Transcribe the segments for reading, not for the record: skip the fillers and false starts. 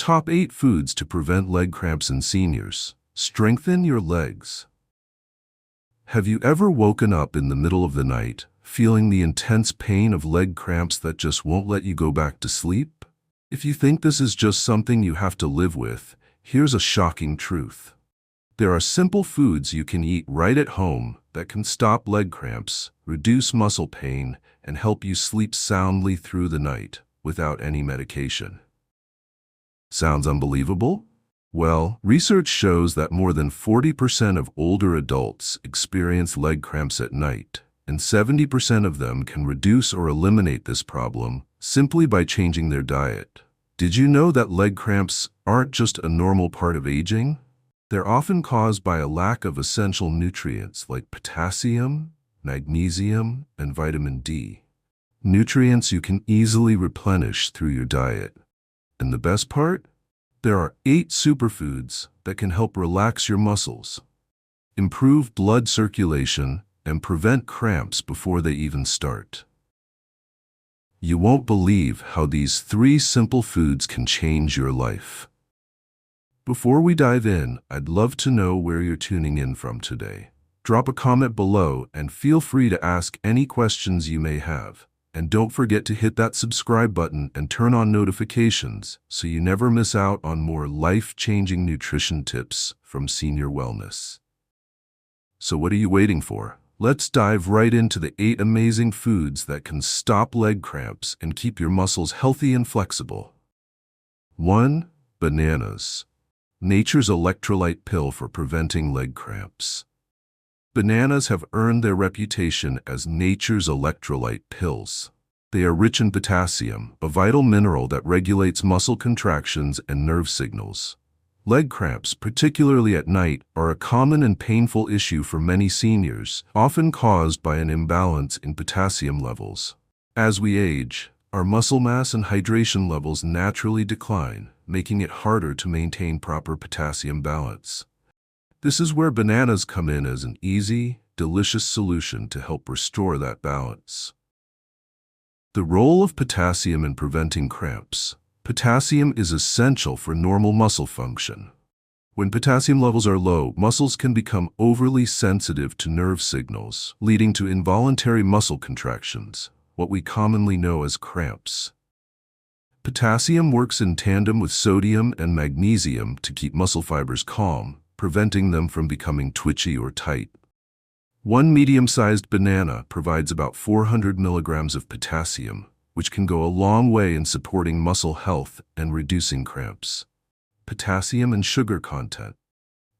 Top 8 foods to prevent leg cramps in seniors. Strengthen your legs. Have you ever woken up in the middle of the night, feeling the intense pain of leg cramps that just won't let you go back to sleep? If you think this is just something you have to live with, here's a shocking truth. There are simple foods you can eat right at home that can stop leg cramps, reduce muscle pain, and help you sleep soundly through the night without any medication. Sounds unbelievable? Well, research shows that more than 40% of older adults experience leg cramps at night, and 70% of them can reduce or eliminate this problem simply by changing their diet. Did you know that leg cramps aren't just a normal part of aging? They're often caused by a lack of essential nutrients like potassium, magnesium, and vitamin D. Nutrients you can easily replenish through your diet. And the best part? There are 8 superfoods that can help relax your muscles, improve blood circulation, and prevent cramps before they even start. You won't believe how these 3 simple foods can change your life. Before we dive in, I'd love to know where you're tuning in from today. Drop a comment below and feel free to ask any questions you may have. And don't forget to hit that subscribe button and turn on notifications so you never miss out on more life-changing nutrition tips from Senior Wellness. So what are you waiting for? Let's dive right into the 8 amazing foods that can stop leg cramps and keep your muscles healthy and flexible. 1. Bananas. Nature's electrolyte pill for preventing leg cramps. Bananas have earned their reputation as nature's electrolyte pills. They are rich in potassium, a vital mineral that regulates muscle contractions and nerve signals. Leg cramps, particularly at night, are a common and painful issue for many seniors, often caused by an imbalance in potassium levels. As we age, our muscle mass and hydration levels naturally decline, making it harder to maintain proper potassium balance. This is where bananas come in as an easy, delicious solution to help restore that balance. The role of potassium in preventing cramps. Potassium is essential for normal muscle function. When potassium levels are low, muscles can become overly sensitive to nerve signals, leading to involuntary muscle contractions, what we commonly know as cramps. Potassium works in tandem with sodium and magnesium to keep muscle fibers calm, preventing them from becoming twitchy or tight. One medium-sized banana provides about 400 milligrams of potassium, which can go a long way in supporting muscle health and reducing cramps. Potassium and sugar content.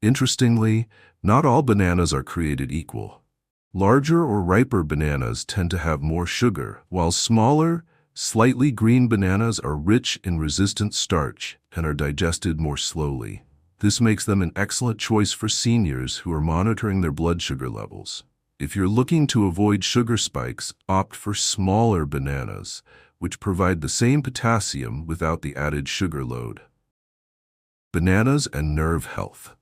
Interestingly, not all bananas are created equal. Larger or riper bananas tend to have more sugar, while smaller, slightly green bananas are rich in resistant starch and are digested more slowly. This makes them an excellent choice for seniors who are monitoring their blood sugar levels. If you're looking to avoid sugar spikes, opt for smaller bananas, which provide the same potassium without the added sugar load. Bananas and nerve health.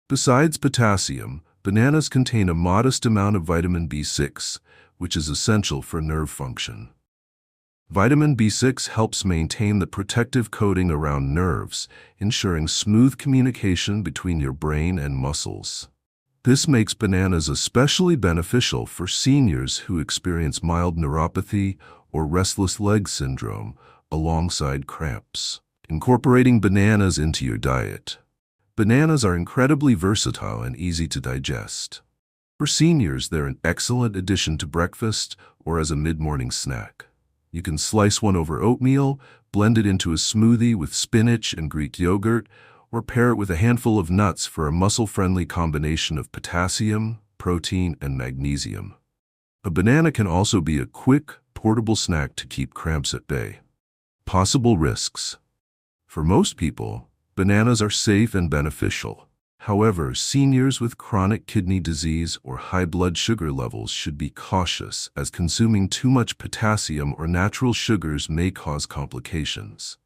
Besides potassium, bananas contain a modest amount of vitamin B6, which is essential for nerve function. Vitamin B6 helps maintain the protective coating around nerves, ensuring smooth communication between your brain and muscles. This makes bananas especially beneficial for seniors who experience mild neuropathy or restless leg syndrome alongside cramps. Incorporating bananas into your diet. Bananas are incredibly versatile and easy to digest. For seniors, they're an excellent addition to breakfast or as a mid-morning snack. You can slice one over oatmeal, blend it into a smoothie with spinach and Greek yogurt, or pair it with a handful of nuts for a muscle-friendly combination of potassium, protein, and magnesium. A banana can also be a quick, portable snack to keep cramps at bay. Possible risks. For most people, bananas are safe and beneficial. However, seniors with chronic kidney disease or high blood sugar levels should be cautious, as consuming too much potassium or natural sugars may cause complications.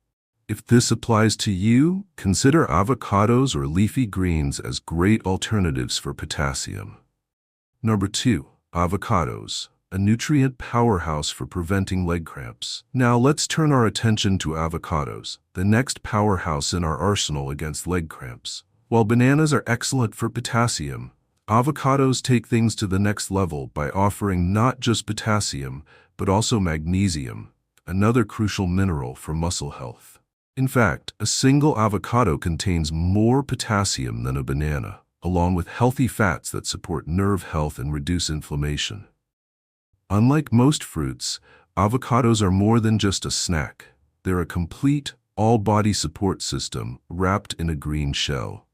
If this applies to you, consider avocados or leafy greens as great alternatives for potassium. Number 2. Avocados. a nutrient powerhouse for preventing leg cramps. Now let's turn our attention to avocados, the next powerhouse in our arsenal against leg cramps. While bananas are excellent for potassium, avocados take things to the next level by offering not just potassium, but also magnesium, another crucial mineral for muscle health. In fact, a single avocado contains more potassium than a banana, along with healthy fats that support nerve health and reduce inflammation. Unlike most fruits, avocados are more than just a snack. They're a complete, all-body support system wrapped in a green shell.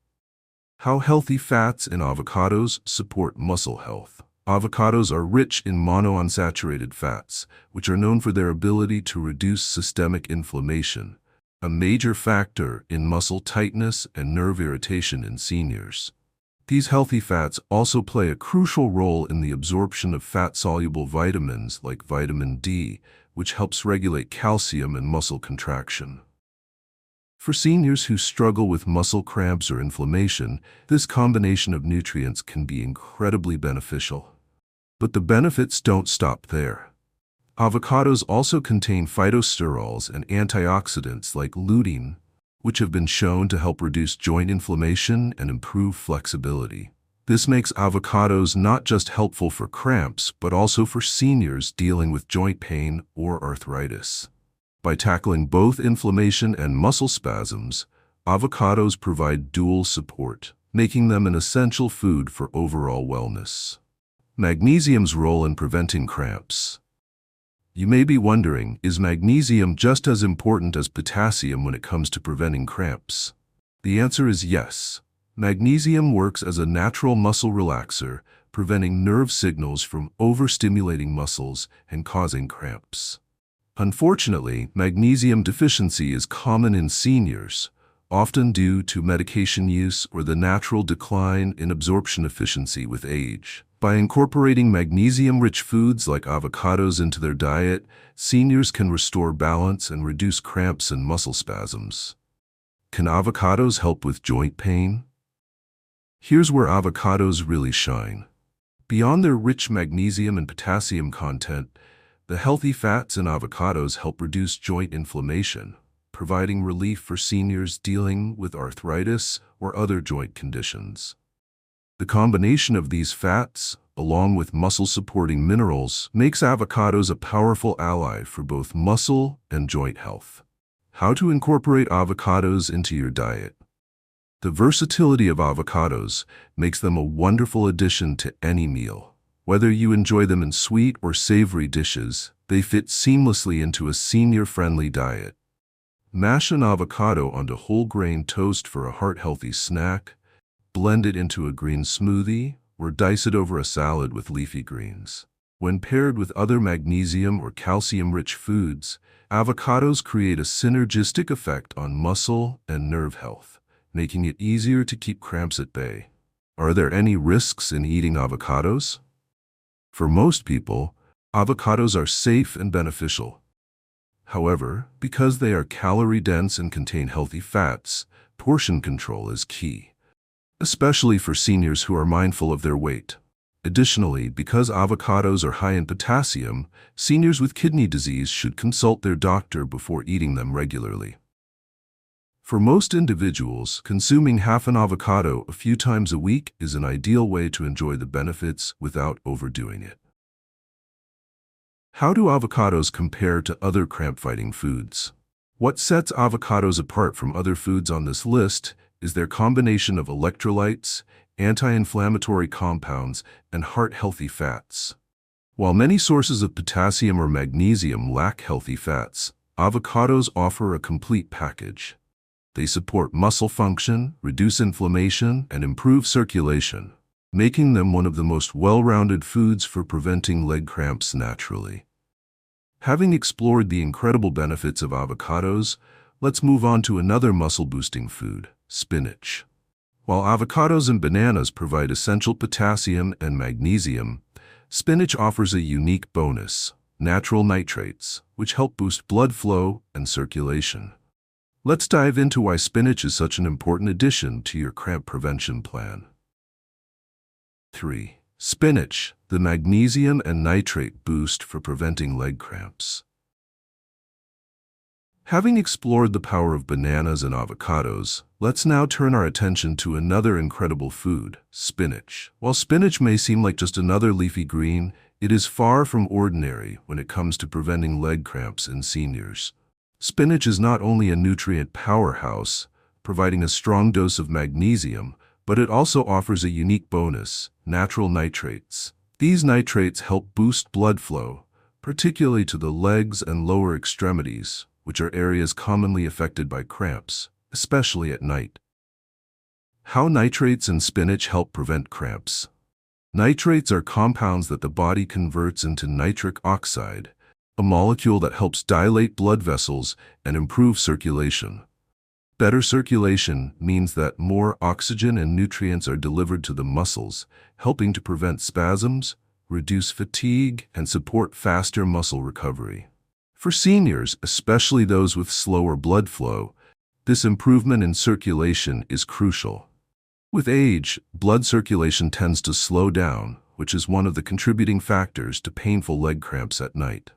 How healthy fats in avocados support muscle health. Avocados are rich in monounsaturated fats, which are known for their ability to reduce systemic inflammation, a major factor in muscle tightness and nerve irritation in seniors. These healthy fats also play a crucial role in the absorption of fat-soluble vitamins like vitamin D, which helps regulate calcium and muscle contraction. For seniors who struggle with muscle cramps or inflammation, this combination of nutrients can be incredibly beneficial. But the benefits don't stop there. Avocados also contain phytosterols and antioxidants like lutein, which have been shown to help reduce joint inflammation and improve flexibility. This makes avocados not just helpful for cramps, but also for seniors dealing with joint pain or arthritis. By tackling both inflammation and muscle spasms, avocados provide dual support, making them an essential food for overall wellness. Magnesium's role in preventing cramps. You may be wondering, is magnesium just as important as potassium when it comes to preventing cramps? The answer is yes. Magnesium works as a natural muscle relaxer, preventing nerve signals from overstimulating muscles and causing cramps. Unfortunately, magnesium deficiency is common in seniors, often due to medication use or the natural decline in absorption efficiency with age. By incorporating magnesium-rich foods like avocados into their diet, seniors can restore balance and reduce cramps and muscle spasms. Can avocados help with joint pain? Here's where avocados really shine. Beyond their rich magnesium and potassium content, the healthy fats in avocados help reduce joint inflammation, providing relief for seniors dealing with arthritis or other joint conditions. The combination of these fats, along with muscle-supporting minerals, makes avocados a powerful ally for both muscle and joint health. How to incorporate avocados into your diet. The versatility of avocados makes them a wonderful addition to any meal. Whether you enjoy them in sweet or savory dishes, they fit seamlessly into a senior-friendly diet. Mash an avocado onto whole-grain toast for a heart-healthy snack, blend it into a green smoothie, or dice it over a salad with leafy greens. When paired with other magnesium or calcium-rich foods, avocados create a synergistic effect on muscle and nerve health, making it easier to keep cramps at bay. Are there any risks in eating avocados? For most people, avocados are safe and beneficial. However, because they are calorie-dense and contain healthy fats, portion control is key, especially for seniors who are mindful of their weight. Additionally, because avocados are high in potassium, seniors with kidney disease should consult their doctor before eating them regularly. For most individuals, consuming half an avocado a few times a week is an ideal way to enjoy the benefits without overdoing it. How do avocados compare to other cramp-fighting foods? What sets avocados apart from other foods on this list is their combination of electrolytes, anti-inflammatory compounds, and heart-healthy fats. While many sources of potassium or magnesium lack healthy fats, avocados offer a complete package. They support muscle function, reduce inflammation, and improve circulation, making them one of the most well-rounded foods for preventing leg cramps naturally. Having explored the incredible benefits of avocados, let's move on to another muscle-boosting food, spinach. While avocados and bananas provide essential potassium and magnesium, spinach offers a unique bonus, natural nitrates, which help boost blood flow and circulation. Let's dive into why spinach is such an important addition to your cramp prevention plan. 3. Spinach, the magnesium and nitrate boost for preventing leg cramps. Having explored the power of bananas and avocados, let's now turn our attention to another incredible food, spinach. While spinach may seem like just another leafy green, it is far from ordinary when it comes to preventing leg cramps in seniors. Spinach is not only a nutrient powerhouse, providing a strong dose of magnesium, but it also offers a unique bonus, natural nitrates. These nitrates help boost blood flow, particularly to the legs and lower extremities, which are areas commonly affected by cramps, especially at night. How nitrates in spinach help prevent cramps. Nitrates are compounds that the body converts into nitric oxide, a molecule that helps dilate blood vessels and improve circulation. Better circulation means that more oxygen and nutrients are delivered to the muscles, helping to prevent spasms, reduce fatigue, and support faster muscle recovery. For seniors, especially those with slower blood flow, this improvement in circulation is crucial. With age, blood circulation tends to slow down, which is one of the contributing factors to painful leg cramps at night.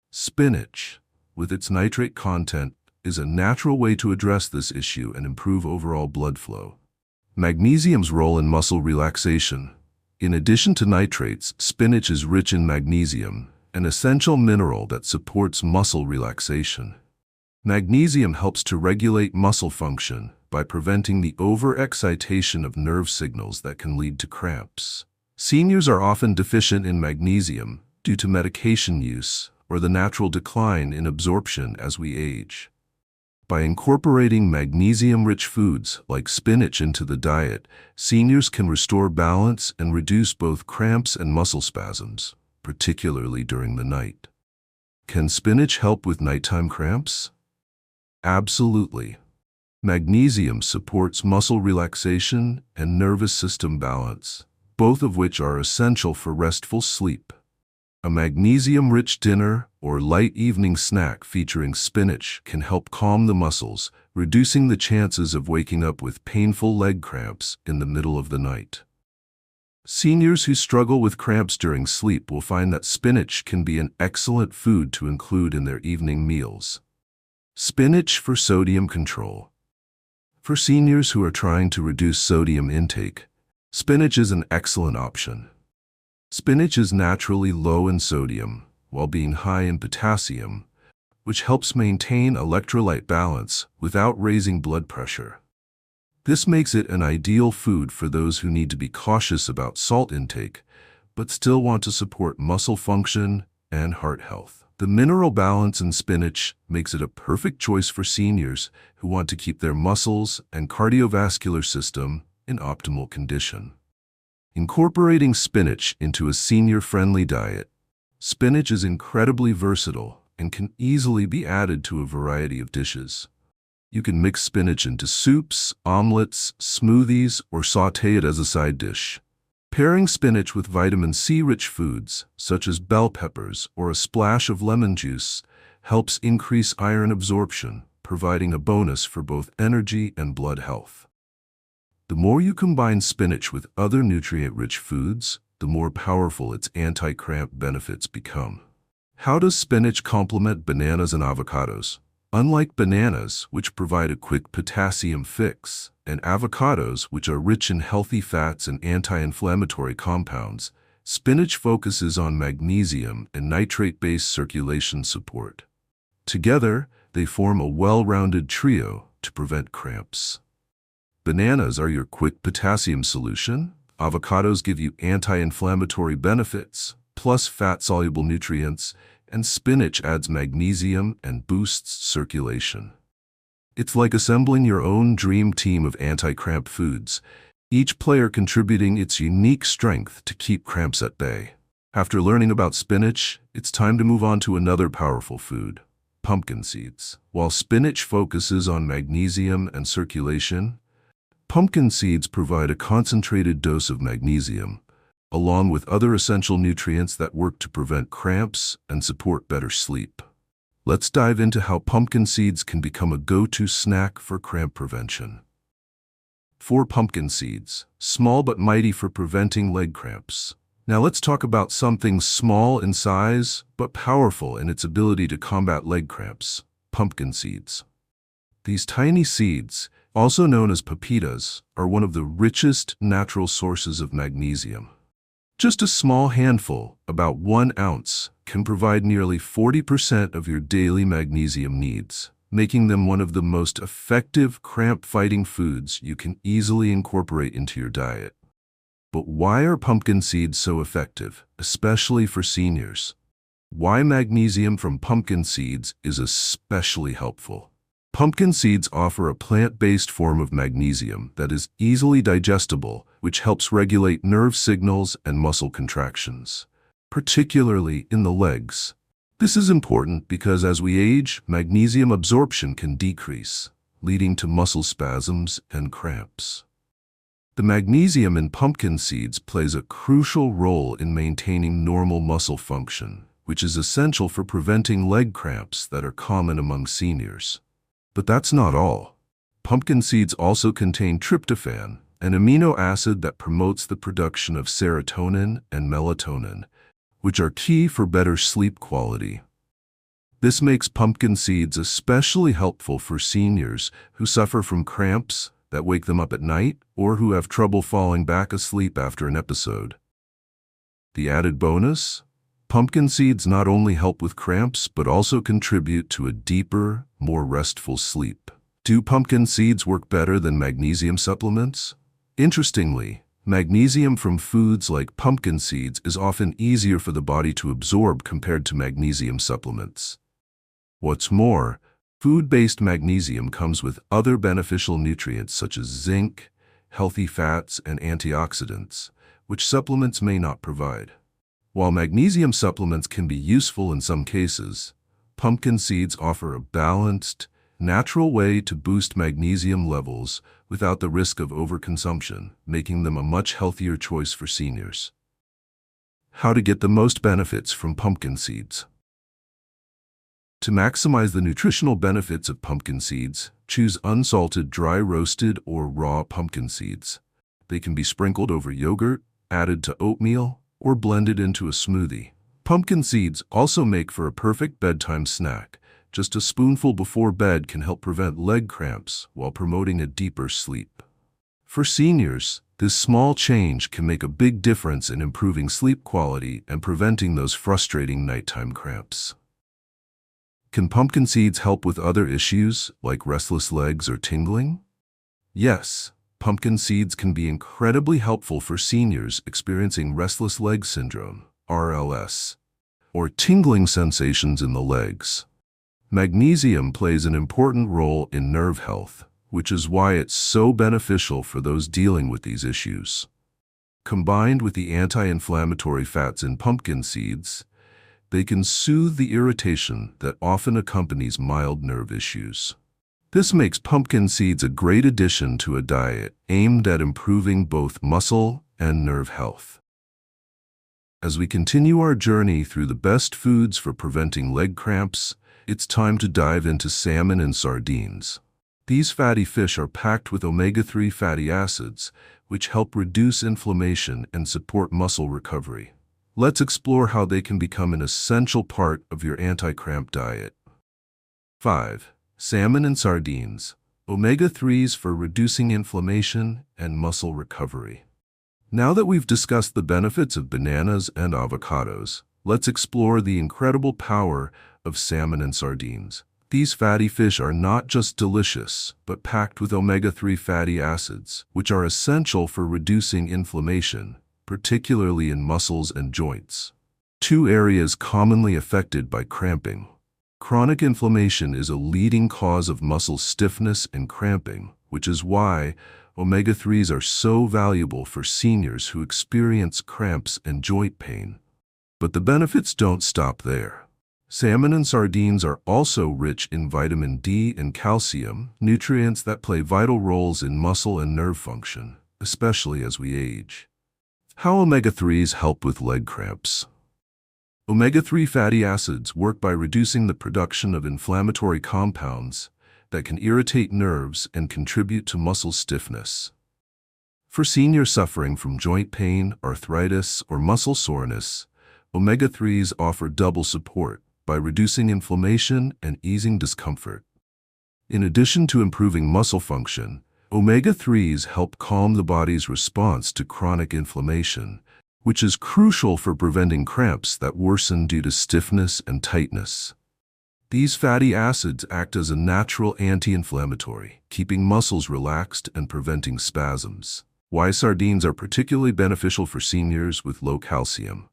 Spinach, with its nitrate content, is a natural way to address this issue and improve overall blood flow. Magnesium's role in muscle relaxation. In addition to nitrates, spinach is rich in magnesium, an essential mineral that supports muscle relaxation. Magnesium helps to regulate muscle function by preventing the overexcitation of nerve signals that can lead to cramps. Seniors are often deficient in magnesium due to medication use or the natural decline in absorption as we age. By incorporating magnesium-rich foods like spinach into the diet, seniors can restore balance and reduce both cramps and muscle spasms, particularly during the night. Can spinach help with nighttime cramps? Absolutely. Magnesium supports muscle relaxation and nervous system balance, both of which are essential for restful sleep. A magnesium-rich dinner or light evening snack featuring spinach can help calm the muscles, reducing the chances of waking up with painful leg cramps in the middle of the night. Seniors who struggle with cramps during sleep will find that spinach can be an excellent food to include in their evening meals. Spinach for sodium control. For seniors who are trying to reduce sodium intake, spinach is an excellent option. Spinach is naturally low in sodium while being high in potassium, which helps maintain electrolyte balance without raising blood pressure. This makes it an ideal food for those who need to be cautious about salt intake, but still want to support muscle function and heart health. The mineral balance in spinach makes it a perfect choice for seniors who want to keep their muscles and cardiovascular system in optimal condition. Incorporating spinach into a senior-friendly diet. Spinach is incredibly versatile and can easily be added to a variety of dishes. You can mix spinach into soups, omelets, smoothies, or sauté it as a side dish. Pairing spinach with vitamin C-rich foods, such as bell peppers or a splash of lemon juice, helps increase iron absorption, providing a bonus for both energy and blood health. The more you combine spinach with other nutrient-rich foods, the more powerful its anti-cramp benefits become. How does spinach complement bananas and avocados? Unlike bananas, which provide a quick potassium fix, and avocados, which are rich in healthy fats and anti-inflammatory compounds, spinach focuses on magnesium and nitrate-based circulation support. Together, they form a well-rounded trio to prevent cramps. Bananas are your quick potassium solution. Avocados give you anti-inflammatory benefits, plus fat-soluble nutrients, and spinach adds magnesium and boosts circulation. It's like assembling your own dream team of anti-cramp foods, each player contributing its unique strength to keep cramps at bay. After learning about spinach, it's time to move on to another powerful food, pumpkin seeds. While spinach focuses on magnesium and circulation, pumpkin seeds provide a concentrated dose of magnesium, along with other essential nutrients that work to prevent cramps and support better sleep. Let's dive into how pumpkin seeds can become a go-to snack for cramp prevention. 4 pumpkin seeds, small but mighty for preventing leg cramps. Now let's talk about something small in size, but powerful in its ability to combat leg cramps: pumpkin seeds. These tiny seeds, also known as pepitas, are one of the richest natural sources of magnesium. Just a small handful, about 1 ounce, can provide nearly 40% of your daily magnesium needs, making them one of the most effective cramp-fighting foods you can easily incorporate into your diet. But why are pumpkin seeds so effective, especially for seniors? Why magnesium from pumpkin seeds is especially helpful? Pumpkin seeds offer a plant-based form of magnesium that is easily digestible, which helps regulate nerve signals and muscle contractions, particularly in the legs. This is important because as we age, magnesium absorption can decrease, leading to muscle spasms and cramps. The magnesium in pumpkin seeds plays a crucial role in maintaining normal muscle function, which is essential for preventing leg cramps that are common among seniors. But that's not all. Pumpkin seeds also contain tryptophan, an amino acid that promotes the production of serotonin and melatonin, which are key for better sleep quality. This makes pumpkin seeds especially helpful for seniors who suffer from cramps that wake them up at night or who have trouble falling back asleep after an episode. The added bonus? Pumpkin seeds not only help with cramps, but also contribute to a deeper, more restful sleep. Do pumpkin seeds work better than magnesium supplements? Interestingly, magnesium from foods like pumpkin seeds is often easier for the body to absorb compared to magnesium supplements. What's more, food-based magnesium comes with other beneficial nutrients such as zinc, healthy fats, and antioxidants, which supplements may not provide. While magnesium supplements can be useful in some cases, pumpkin seeds offer a balanced, natural way to boost magnesium levels without the risk of overconsumption, making them a much healthier choice for seniors. How to get the most benefits from pumpkin seeds? To maximize the nutritional benefits of pumpkin seeds, choose unsalted, dry roasted, or raw pumpkin seeds. They can be sprinkled over yogurt, added to oatmeal, or blended into a smoothie. Pumpkin seeds also make for a perfect bedtime snack. Just a spoonful before bed can help prevent leg cramps while promoting a deeper sleep. For seniors, this small change can make a big difference in improving sleep quality and preventing those frustrating nighttime cramps. Can pumpkin seeds help with other issues like restless legs or tingling? Yes. Pumpkin seeds can be incredibly helpful for seniors experiencing restless leg syndrome, RLS, or tingling sensations in the legs. Magnesium plays an important role in nerve health, which is why it's so beneficial for those dealing with these issues. Combined with the anti-inflammatory fats in pumpkin seeds, they can soothe the irritation that often accompanies mild nerve issues. This makes pumpkin seeds a great addition to a diet aimed at improving both muscle and nerve health. As we continue our journey through the best foods for preventing leg cramps, it's time to dive into salmon and sardines. These fatty fish are packed with omega-3 fatty acids, which help reduce inflammation and support muscle recovery. Let's explore how they can become an essential part of your anti-cramp diet. 5. Salmon and sardines, omega-3s for reducing inflammation and muscle recovery. Now that we've discussed the benefits of bananas and avocados, let's explore the incredible power of salmon and sardines. These fatty fish are not just delicious, but packed with omega-3 fatty acids, which are essential for reducing inflammation, particularly in muscles and joints. 2 areas commonly affected by cramping. Chronic inflammation is a leading cause of muscle stiffness and cramping, which is why omega-3s are so valuable for seniors who experience cramps and joint pain. But the benefits don't stop there. Salmon and sardines are also rich in vitamin D and calcium, nutrients that play vital roles in muscle and nerve function, especially as we age. How omega-3s help with leg cramps? Omega-3 fatty acids work by reducing the production of inflammatory compounds that can irritate nerves and contribute to muscle stiffness. For seniors suffering from joint pain, arthritis, or muscle soreness, omega-3s offer double support by reducing inflammation and easing discomfort. In addition to improving muscle function, omega-3s help calm the body's response to chronic inflammation, which is crucial for preventing cramps that worsen due to stiffness and tightness. These fatty acids act as a natural anti-inflammatory, keeping muscles relaxed and preventing spasms. Why sardines are particularly beneficial for seniors with low calcium.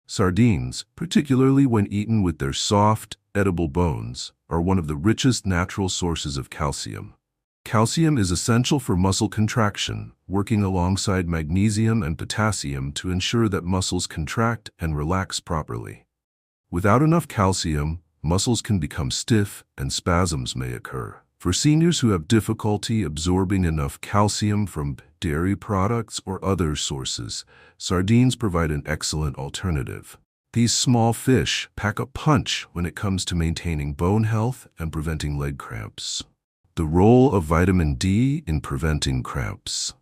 Sardines, particularly when eaten with their soft, edible bones, are one of the richest natural sources of calcium. Calcium is essential for muscle contraction, working alongside magnesium and potassium to ensure that muscles contract and relax properly. Without enough calcium, muscles can become stiff and spasms may occur. For seniors who have difficulty absorbing enough calcium from dairy products or other sources, sardines provide an excellent alternative. These small fish pack a punch when it comes to maintaining bone health and preventing leg cramps. The role of vitamin D in preventing cramps.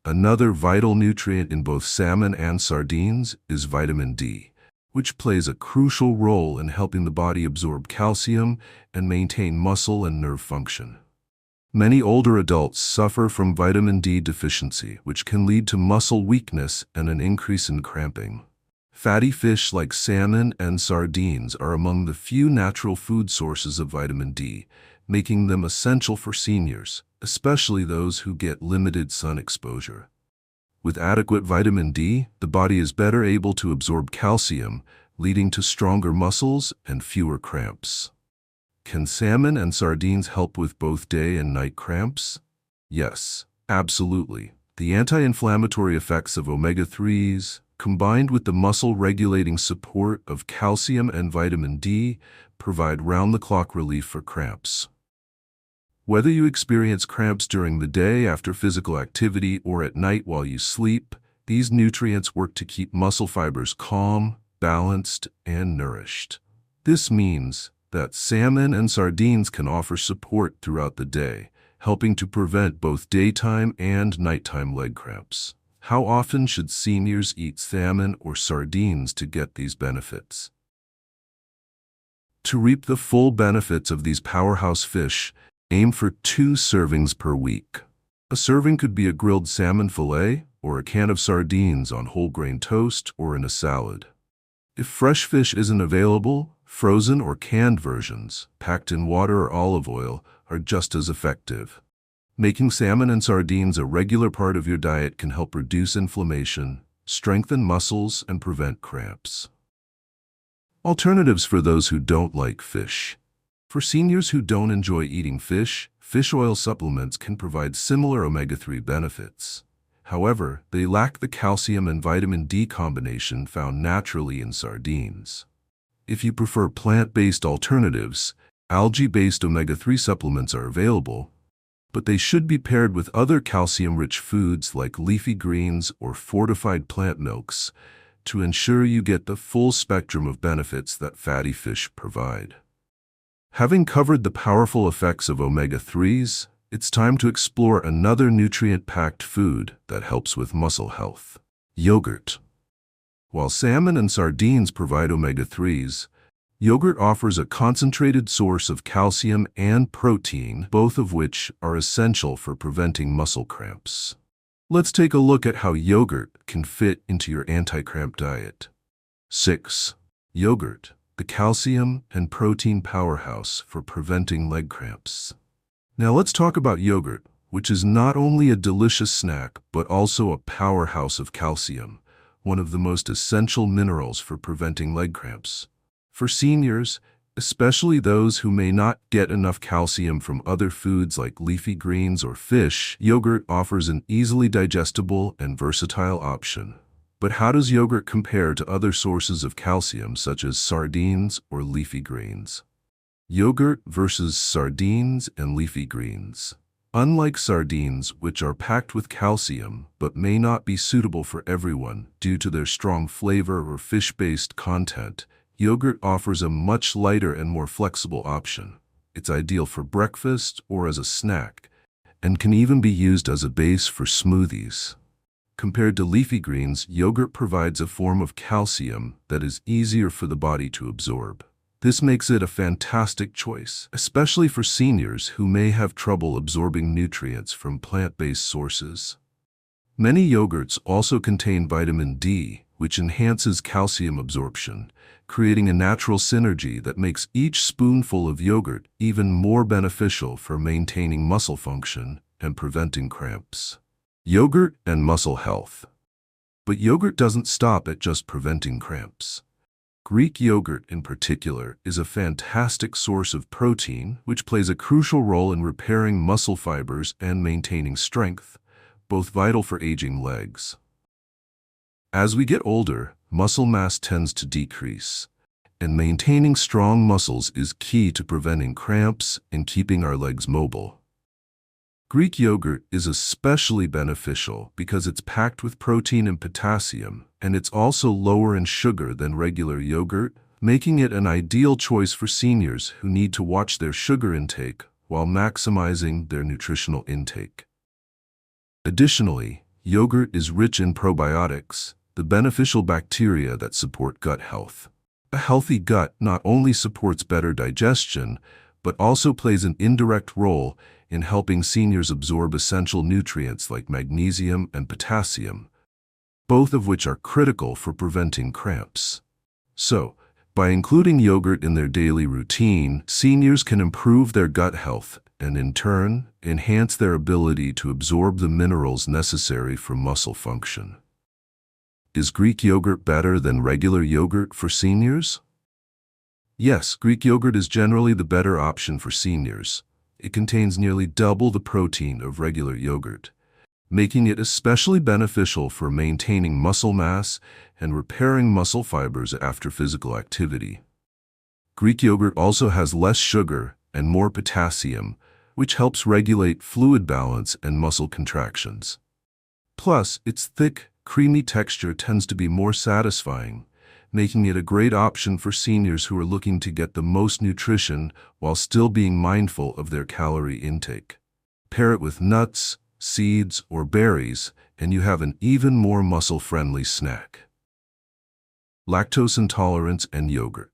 Another vital nutrient in both salmon and sardines is vitamin D, which plays a crucial role in helping the body absorb calcium and maintain muscle and nerve function. Many older adults suffer from vitamin D deficiency, which can lead to muscle weakness and an increase in cramping. Fatty fish like salmon and sardines are among the few natural food sources of vitamin D, making them essential for seniors, especially those who get limited sun exposure. With adequate vitamin D, the body is better able to absorb calcium, leading to stronger muscles and fewer cramps. Can salmon and sardines help with both day and night cramps? Yes, absolutely. The anti-inflammatory effects of omega-3s, combined with the muscle-regulating support of calcium and vitamin D, provide round-the-clock relief for cramps. Whether you experience cramps during the day after physical activity or at night while you sleep, these nutrients work to keep muscle fibers calm, balanced, and nourished. This means that salmon and sardines can offer support throughout the day, helping to prevent both daytime and nighttime leg cramps. How often should seniors eat salmon or sardines to get these benefits? To reap the full benefits of these powerhouse fish, aim for 2 servings per week. A serving could be a grilled salmon fillet or a can of sardines on whole grain toast or in a salad. If fresh fish isn't available, frozen or canned versions, packed in water or olive oil, are just as effective. Making salmon and sardines a regular part of your diet can help reduce inflammation, strengthen muscles, and prevent cramps. Alternatives for those who don't like fish. For seniors who don't enjoy eating fish oil supplements can provide similar omega-3 benefits. However, they lack the calcium and vitamin D combination found naturally in sardines. If you prefer plant-based alternatives, algae-based omega-3 supplements are available, but they should be paired with other calcium-rich foods like leafy greens or fortified plant milks to ensure you get the full spectrum of benefits that fatty fish provide. Having covered the powerful effects of omega-3s, it's time to explore another nutrient-packed food that helps with muscle health: yogurt. While salmon and sardines provide omega-3s, yogurt offers a concentrated source of calcium and protein, both of which are essential for preventing muscle cramps. Let's take a look at how yogurt can fit into your anti-cramp diet. 6. Yogurt, the calcium and protein powerhouse for preventing leg cramps. Now let's talk about yogurt, which is not only a delicious snack, but also a powerhouse of calcium, one of the most essential minerals for preventing leg cramps. For seniors, especially those who may not get enough calcium from other foods like leafy greens or fish, yogurt offers an easily digestible and versatile option. But how does yogurt compare to other sources of calcium such as sardines or leafy greens? Yogurt versus sardines and leafy greens. Unlike sardines, which are packed with calcium but may not be suitable for everyone due to their strong flavor or fish-based content, yogurt offers a much lighter and more flexible option. It's ideal for breakfast or as a snack, and can even be used as a base for smoothies. Compared to leafy greens, yogurt provides a form of calcium that is easier for the body to absorb. This makes it a fantastic choice, especially for seniors who may have trouble absorbing nutrients from plant-based sources. Many yogurts also contain vitamin D, which enhances calcium absorption, creating a natural synergy that makes each spoonful of yogurt even more beneficial for maintaining muscle function and preventing cramps. Yogurt and muscle health. But yogurt doesn't stop at just preventing cramps. Greek yogurt in particular is a fantastic source of protein, which plays a crucial role in repairing muscle fibers and maintaining strength, both vital for aging legs. As we get older, muscle mass tends to decrease, and maintaining strong muscles is key to preventing cramps and keeping our legs mobile. Greek yogurt is especially beneficial because it's packed with protein and potassium, and it's also lower in sugar than regular yogurt, making it an ideal choice for seniors who need to watch their sugar intake while maximizing their nutritional intake. Additionally, yogurt is rich in probiotics, the beneficial bacteria that support gut health. A healthy gut not only supports better digestion, but also plays an indirect role in helping seniors absorb essential nutrients like magnesium and potassium, both of which are critical for preventing cramps. So, by including yogurt in their daily routine, seniors can improve their gut health and, in turn, enhance their ability to absorb the minerals necessary for muscle function. Is Greek yogurt better than regular yogurt for seniors? Yes, Greek yogurt is generally the better option for seniors. It contains nearly double the protein of regular yogurt, making it especially beneficial for maintaining muscle mass and repairing muscle fibers after physical activity. Greek yogurt also has less sugar and more potassium, which helps regulate fluid balance and muscle contractions. Plus, its thick, creamy texture tends to be more satisfying, making it a great option for seniors who are looking to get the most nutrition while still being mindful of their calorie intake. Pair it with nuts, seeds, or berries, and you have an even more muscle-friendly snack. Lactose intolerance and yogurt.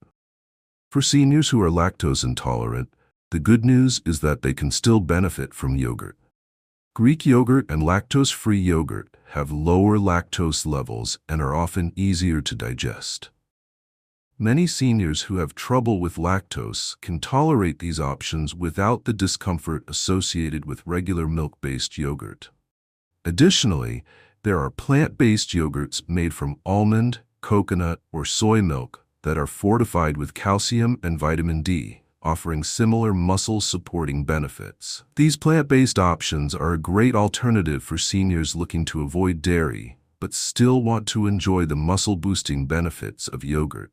For seniors who are lactose intolerant, the good news is that they can still benefit from yogurt. Greek yogurt and lactose-free yogurt have lower lactose levels and are often easier to digest. Many seniors who have trouble with lactose can tolerate these options without the discomfort associated with regular milk-based yogurt. Additionally, there are plant-based yogurts made from almond, coconut, or soy milk that are fortified with calcium and vitamin D, offering similar muscle-supporting benefits. These plant-based options are a great alternative for seniors looking to avoid dairy, but still want to enjoy the muscle-boosting benefits of yogurt.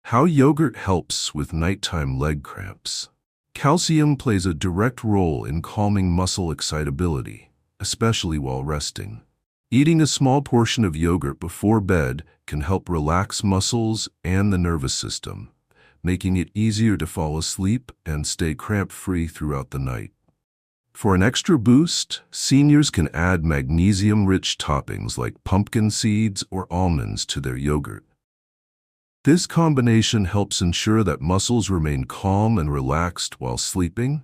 How yogurt helps with nighttime leg cramps. Calcium plays a direct role in calming muscle excitability, especially while resting. Eating a small portion of yogurt before bed can help relax muscles and the nervous system, making it easier to fall asleep and stay cramp-free throughout the night. For an extra boost, seniors can add magnesium-rich toppings like pumpkin seeds or almonds to their yogurt. This combination helps ensure that muscles remain calm and relaxed while sleeping,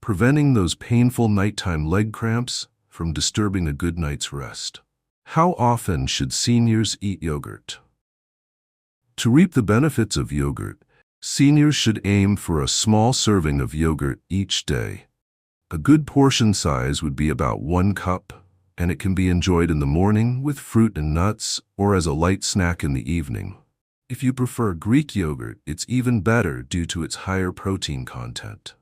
preventing those painful nighttime leg cramps from disturbing a good night's rest. How often should seniors eat yogurt? To reap the benefits of yogurt, seniors should aim for a small serving of yogurt each day. A good portion size would be about 1 cup, and it can be enjoyed in the morning with fruit and nuts or as a light snack in the evening. If you prefer Greek yogurt, it's even better due to its higher protein content.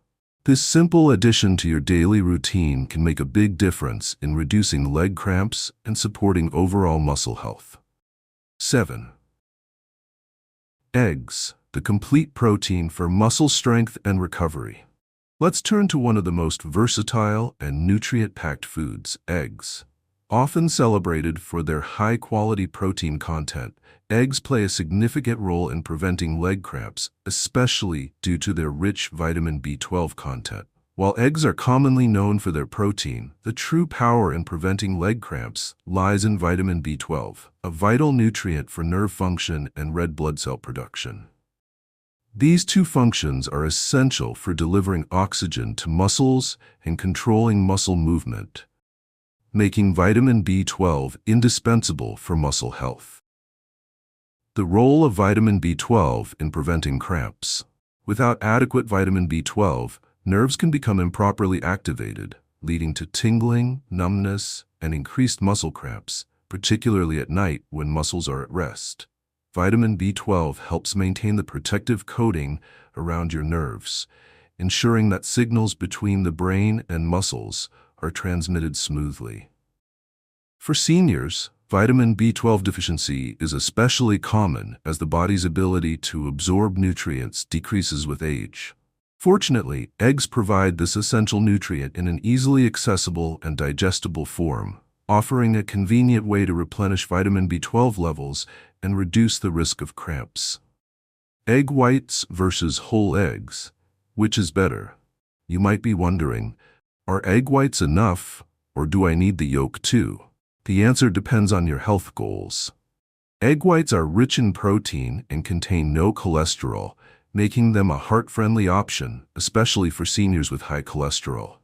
This simple addition to your daily routine can make a big difference in reducing leg cramps and supporting overall muscle health. 7. Eggs, the complete protein for muscle strength and recovery. Let's turn to one of the most versatile and nutrient-packed foods, eggs. Often celebrated for their high-quality protein content, eggs play a significant role in preventing leg cramps, especially due to their rich vitamin B12 content. While eggs are commonly known for their protein, the true power in preventing leg cramps lies in vitamin B12, a vital nutrient for nerve function and red blood cell production. These two functions are essential for delivering oxygen to muscles and controlling muscle movement, making vitamin B12 indispensable for muscle health. The role of vitamin B12 in preventing cramps. Without adequate vitamin B12, nerves can become improperly activated, leading to tingling, numbness, and increased muscle cramps, particularly at night when muscles are at rest. Vitamin B12 helps maintain the protective coating around your nerves, ensuring that signals between the brain and muscles are transmitted smoothly. For seniors, vitamin B12 deficiency is especially common as the body's ability to absorb nutrients decreases with age. Fortunately, eggs provide this essential nutrient in an easily accessible and digestible form, offering a convenient way to replenish vitamin B12 levels and reduce the risk of cramps. Egg whites versus whole eggs. Which is better? You might be wondering, are egg whites enough, or do I need the yolk too? The answer depends on your health goals. Egg whites are rich in protein and contain no cholesterol, making them a heart-friendly option, especially for seniors with high cholesterol.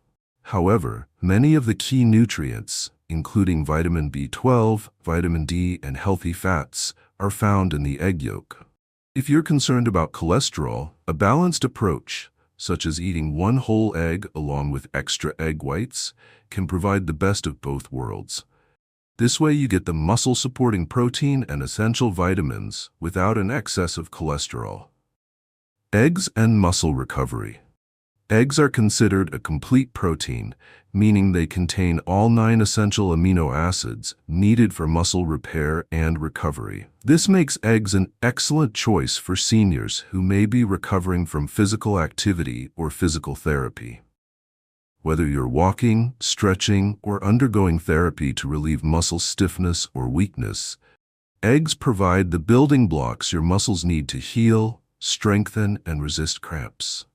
However, many of the key nutrients, including vitamin B12, vitamin D, and healthy fats, are found in the egg yolk. If you're concerned about cholesterol, a balanced approach, such as eating one whole egg along with extra egg whites, can provide the best of both worlds. This way you get the muscle-supporting protein and essential vitamins without an excess of cholesterol. Eggs and muscle recovery. Eggs are considered a complete protein, meaning they contain all 9 essential amino acids needed for muscle repair and recovery. This makes eggs an excellent choice for seniors who may be recovering from physical activity or physical therapy. Whether you're walking, stretching, or undergoing therapy to relieve muscle stiffness or weakness, eggs provide the building blocks your muscles need to heal, strengthen, and resist cramps.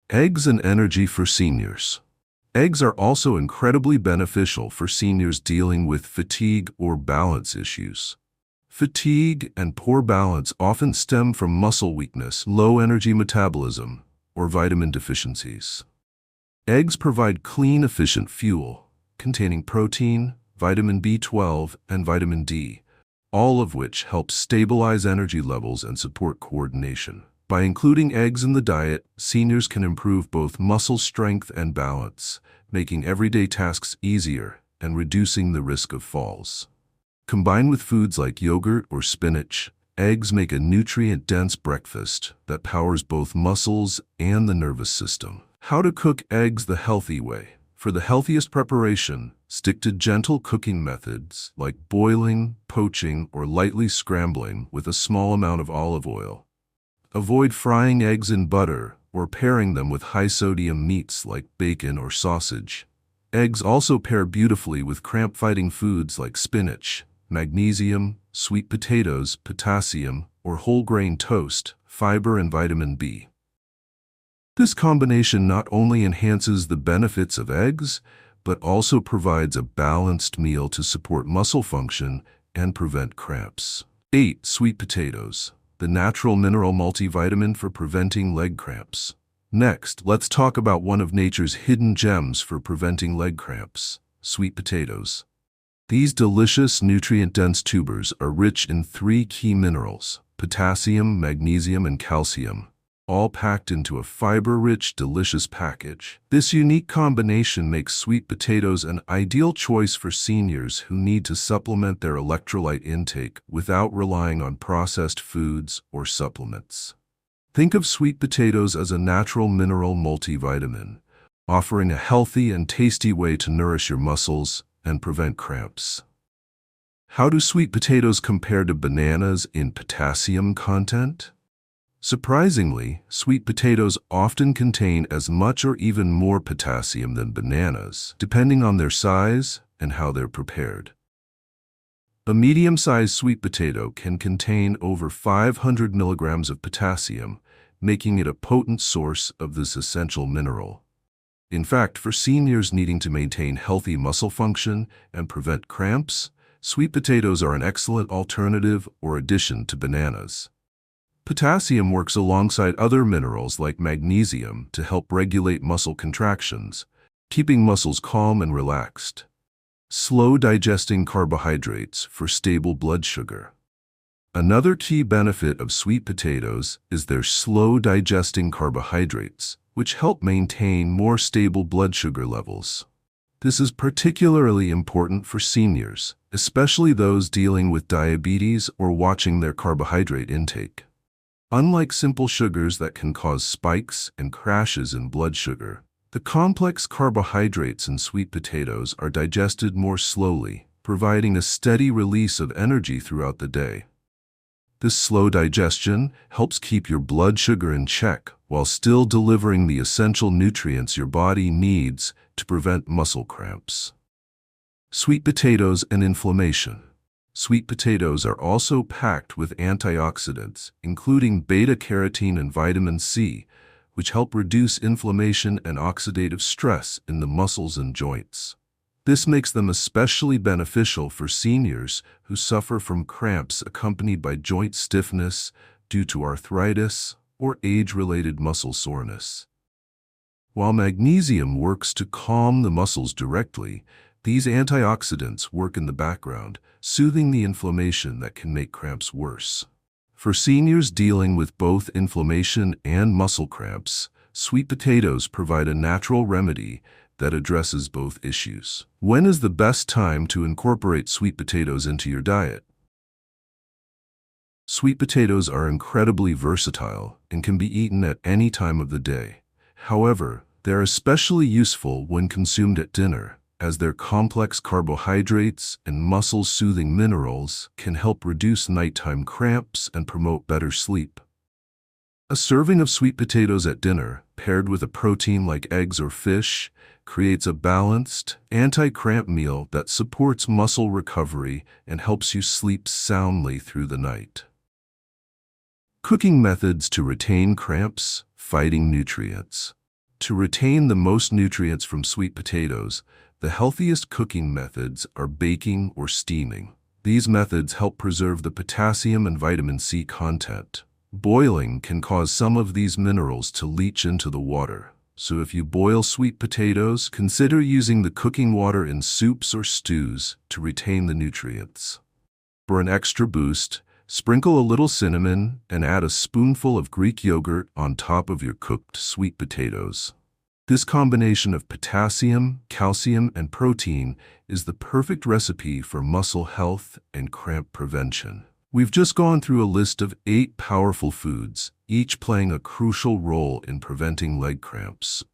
Eggs and energy for seniors. Eggs are also incredibly beneficial for seniors dealing with fatigue or balance issues. Fatigue and poor balance often stem from muscle weakness, low energy metabolism, or vitamin deficiencies. Eggs provide clean, efficient fuel, containing protein, vitamin B12, and vitamin D, all of which help stabilize energy levels and support coordination. By including eggs in the diet, seniors can improve both muscle strength and balance, making everyday tasks easier and reducing the risk of falls. Combined with foods like yogurt or spinach, eggs make a nutrient-dense breakfast that powers both muscles and the nervous system. How to cook eggs the healthy way. For the healthiest preparation, stick to gentle cooking methods like boiling, poaching, or lightly scrambling with a small amount of olive oil. Avoid frying eggs in butter or pairing them with high-sodium meats like bacon or sausage. Eggs also pair beautifully with cramp-fighting foods like spinach, magnesium, sweet potatoes, potassium, or whole-grain toast, fiber, and vitamin B. This combination not only enhances the benefits of eggs, but also provides a balanced meal to support muscle function and prevent cramps. 8. Sweet potatoes, the natural mineral multivitamin for preventing leg cramps. Next, let's talk about one of nature's hidden gems for preventing leg cramps, sweet potatoes. These delicious, nutrient-dense tubers are rich in 3 key minerals: potassium, magnesium, and calcium, all packed into a fiber-rich, delicious package. This unique combination makes sweet potatoes an ideal choice for seniors who need to supplement their electrolyte intake without relying on processed foods or supplements. Think of sweet potatoes as a natural mineral multivitamin, offering a healthy and tasty way to nourish your muscles and prevent cramps. How do sweet potatoes compare to bananas in potassium content? Surprisingly, sweet potatoes often contain as much or even more potassium than bananas, depending on their size and how they're prepared. A medium-sized sweet potato can contain over 500 milligrams of potassium, making it a potent source of this essential mineral. In fact, for seniors needing to maintain healthy muscle function and prevent cramps, sweet potatoes are an excellent alternative or addition to bananas. Potassium works alongside other minerals like magnesium to help regulate muscle contractions, keeping muscles calm and relaxed. Slow digesting carbohydrates for stable blood sugar. Another key benefit of sweet potatoes is their slow digesting carbohydrates, which help maintain more stable blood sugar levels. This is particularly important for seniors, especially those dealing with diabetes or watching their carbohydrate intake. Unlike simple sugars that can cause spikes and crashes in blood sugar, the complex carbohydrates in sweet potatoes are digested more slowly, providing a steady release of energy throughout the day. This slow digestion helps keep your blood sugar in check while still delivering the essential nutrients your body needs to prevent muscle cramps. Sweet potatoes and inflammation. Sweet potatoes are also packed with antioxidants, including beta-carotene and vitamin C, which help reduce inflammation and oxidative stress in the muscles and joints. This makes them especially beneficial for seniors who suffer from cramps accompanied by joint stiffness due to arthritis or age-related muscle soreness. While magnesium works to calm the muscles directly, these antioxidants work in the background, soothing the inflammation that can make cramps worse. For seniors dealing with both inflammation and muscle cramps, sweet potatoes provide a natural remedy that addresses both issues. When is the best time to incorporate sweet potatoes into your diet? Sweet potatoes are incredibly versatile and can be eaten at any time of the day. However, they're especially useful when consumed at dinner, as their complex carbohydrates and muscle-soothing minerals can help reduce nighttime cramps and promote better sleep. A serving of sweet potatoes at dinner, paired with a protein like eggs or fish, creates a balanced, anti-cramp meal that supports muscle recovery and helps you sleep soundly through the night. Cooking methods to retain cramps, fighting nutrients. To retain the most nutrients from sweet potatoes, the healthiest cooking methods are baking or steaming. These methods help preserve the potassium and vitamin C content. Boiling can cause some of these minerals to leach into the water. So if you boil sweet potatoes, consider using the cooking water in soups or stews to retain the nutrients. For an extra boost, sprinkle a little cinnamon and add a spoonful of Greek yogurt on top of your cooked sweet potatoes. This combination of potassium, calcium, and protein is the perfect recipe for muscle health and cramp prevention. We've just gone through a list of 8 powerful foods, each playing a crucial role in preventing leg cramps.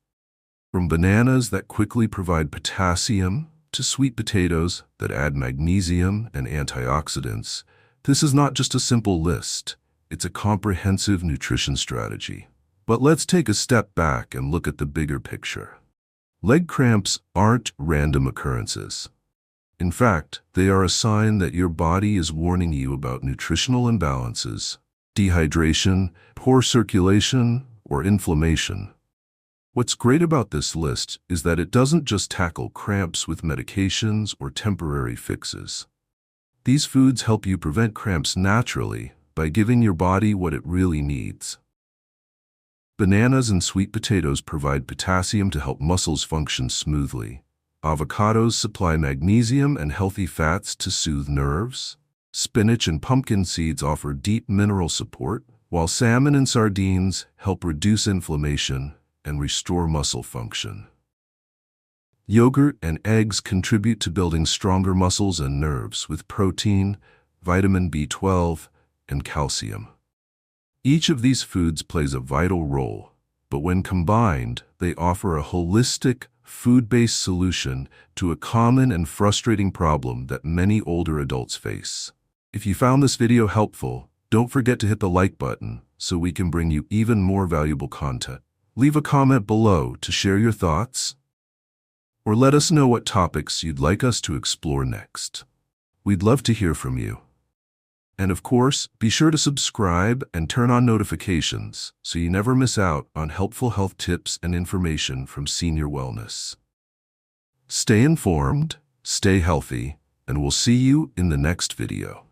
From bananas that quickly provide potassium to sweet potatoes that add magnesium and antioxidants, this is not just a simple list, it's a comprehensive nutrition strategy. But let's take a step back and look at the bigger picture. Leg cramps aren't random occurrences. In fact, they are a sign that your body is warning you about nutritional imbalances, dehydration, poor circulation, or inflammation. What's great about this list is that it doesn't just tackle cramps with medications or temporary fixes. These foods help you prevent cramps naturally by giving your body what it really needs. Bananas and sweet potatoes provide potassium to help muscles function smoothly. Avocados supply magnesium and healthy fats to soothe nerves. Spinach and pumpkin seeds offer deep mineral support, while salmon and sardines help reduce inflammation and restore muscle function. Yogurt and eggs contribute to building stronger muscles and nerves with protein, vitamin B12, and calcium. Each of these foods plays a vital role, but when combined, they offer a holistic, food-based solution to a common and frustrating problem that many older adults face. If you found this video helpful, don't forget to hit the like button so we can bring you even more valuable content. Leave a comment below to share your thoughts, or let us know what topics you'd like us to explore next. We'd love to hear from you. And of course, be sure to subscribe and turn on notifications so you never miss out on helpful health tips and information from Senior Wellness. Stay informed, stay healthy, and we'll see you in the next video.